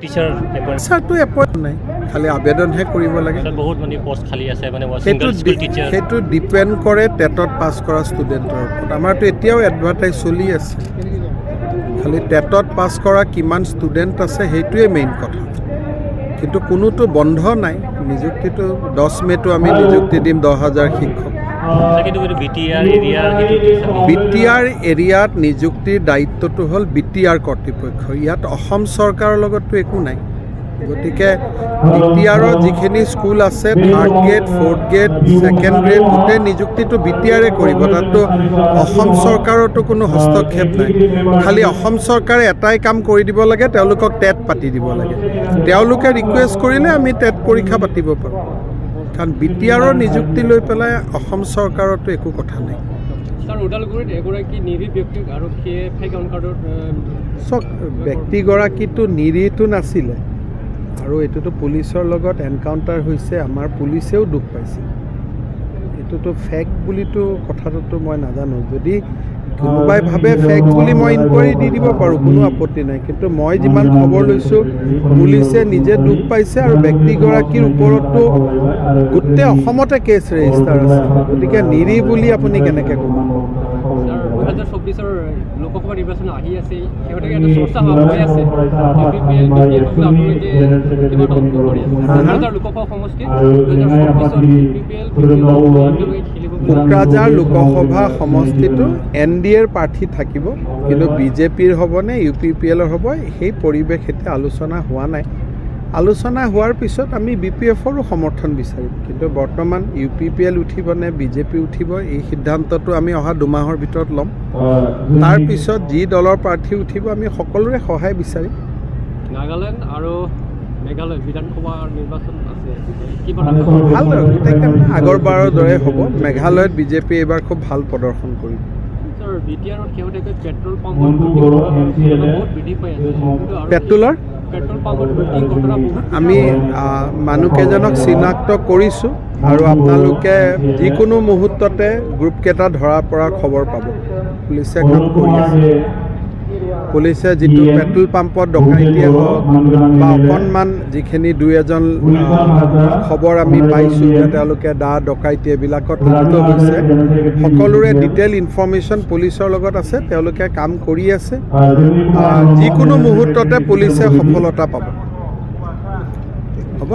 Teacher টিচাৰটো appoint নাই, খালি আবেদনহে কৰিব লাগে। বহুত মানে পোষ্ট খালী আছে, মানে সিংগল স্কুল টিচাৰ। সেইটো ডিপেণ্ড কৰে টেটত পাছ কৰা ষ্টুডেণ্টৰ ওপৰত। আমাৰতো এতিয়াও এডভাৰটাইজ চলি আছে, খালি টেটত পাছ কৰা কিমান ষ্টুডেণ্ট আছে সেইটোৱে মেইন কথা। কিন্তু কোনোতো বন্ধ নাই, নিযুক্তিটো 10 মে'টো আমি নিযুক্তি দিম 10,000 শিক্ষক। BTR এৰিয়াত নিযুক্তিৰ দায়িত্বটো হ'ল BTR কৰ্তৃপক্ষ। ইয়াত অসম চৰকাৰৰ লগততো একো নাই। গতিকে BTRৰ যিখিনি স্কুল আছে 3rd grade, 4th grade, 2nd grade গোটেই নিযুক্তিটো BTRে কৰিব। তাততো অসম চৰকাৰতো কোনো হস্তক্ষেপ নাই। খালি অসম চৰকাৰে এটাই কাম কৰি দিব লাগে, তেওঁলোকক টেট পাতি দিব লাগে। তেওঁলোকে ৰিকুৱেষ্ট কৰিলে আমি টেট পৰীক্ষা পাতিব পাৰোঁ, কাৰণ BTRৰ নিযুক্তি লৈ পেলাই অসম চৰকাৰতো একো কথা নাই। চক ব্যক্তিগৰাকীটো নিৰীহটো নাছিলে, আৰু এইটোতো পুলিচৰ লগত এনকাউণ্টাৰ হৈছে, আমাৰ পুলিচেও দুখ পাইছে। এইটোতো ফেক বুলিতো কথাটোতো মই নাজানো। যদি কোনোবাই ভাবে ফেক বুলি মই ইনকুৱাৰী দি দিব পাৰোঁ, কোনো আপত্তি নাই। কিন্তু মই যিমান খবৰ লৈছোঁ, পুলিচে নিজে দুখ পাইছে, আৰু ব্যক্তিগৰাকীৰ ওপৰতো গোটেই অসমতে কেছ ৰেজিষ্টাৰ আছে। গতিকে নিৰীহ বুলি আপুনি কেনেকৈ ক'ব? 2024 লোকসভা নিৰ্বাচন আহি আছে, শেহতীয়াকৈ এটা চৰ্চা হৈ আছে লোকসভা সমষ্টিত কোকৰাঝাৰ লোকসভা সমষ্টিটো NDAৰ প্ৰাৰ্থী থাকিব, কিন্তু BJPৰ হ'বনে UPPLৰ হ'ব সেই পৰিৱেশ এতিয়া আলোচনা হোৱা নাই। আলোচনা হোৱাৰ পিছত আমি BPFৰো সমৰ্থন বিচাৰিম, কিন্তু বৰ্তমান UPPL উঠিব নে BJP উঠিব এই সিদ্ধান্তটো আমি অহা 2 মাহৰ ভিতৰত ল'ম। তাৰপিছত যি দলৰ প্ৰাৰ্থী উঠিব আমি সকলোৰে সহায় বিচাৰিম। নাগালেণ্ড আৰু মেঘালয় বিধানসভা নিৰ্বাচন আছে, ভাল গোটেইখন আগৰবাৰৰ দৰে হ'ব। মেঘালয়ত BJP এইবাৰ খুব ভাল প্ৰদৰ্শন কৰিব। পেট্ৰলৰ আমি মানুহকেইজনক চিনাক্ত কৰিছোঁ, আৰু আপোনালোকে যিকোনো মুহূৰ্ততে গ্ৰুপকেইটা ধৰা পৰা খবৰ পাব। পুলিচে কাম কৰি আছে। পুলিচে যিটো পেট্ৰল পাম্পত ডকাইতিয়ে হওক বা অকণমান যিখিনি 2-এজন খবৰ আমি পাইছোঁ যে তেওঁলোকে ডকাইতি এইবিলাকত লিপ্ত হৈছে, সকলোৰে ডিটেইল ইনফৰ্মেশ্যন পুলিচৰ লগত আছে। তেওঁলোকে কাম কৰি আছে, যিকোনো মুহূৰ্ততে পুলিচে সফলতা পাব। হ'ব।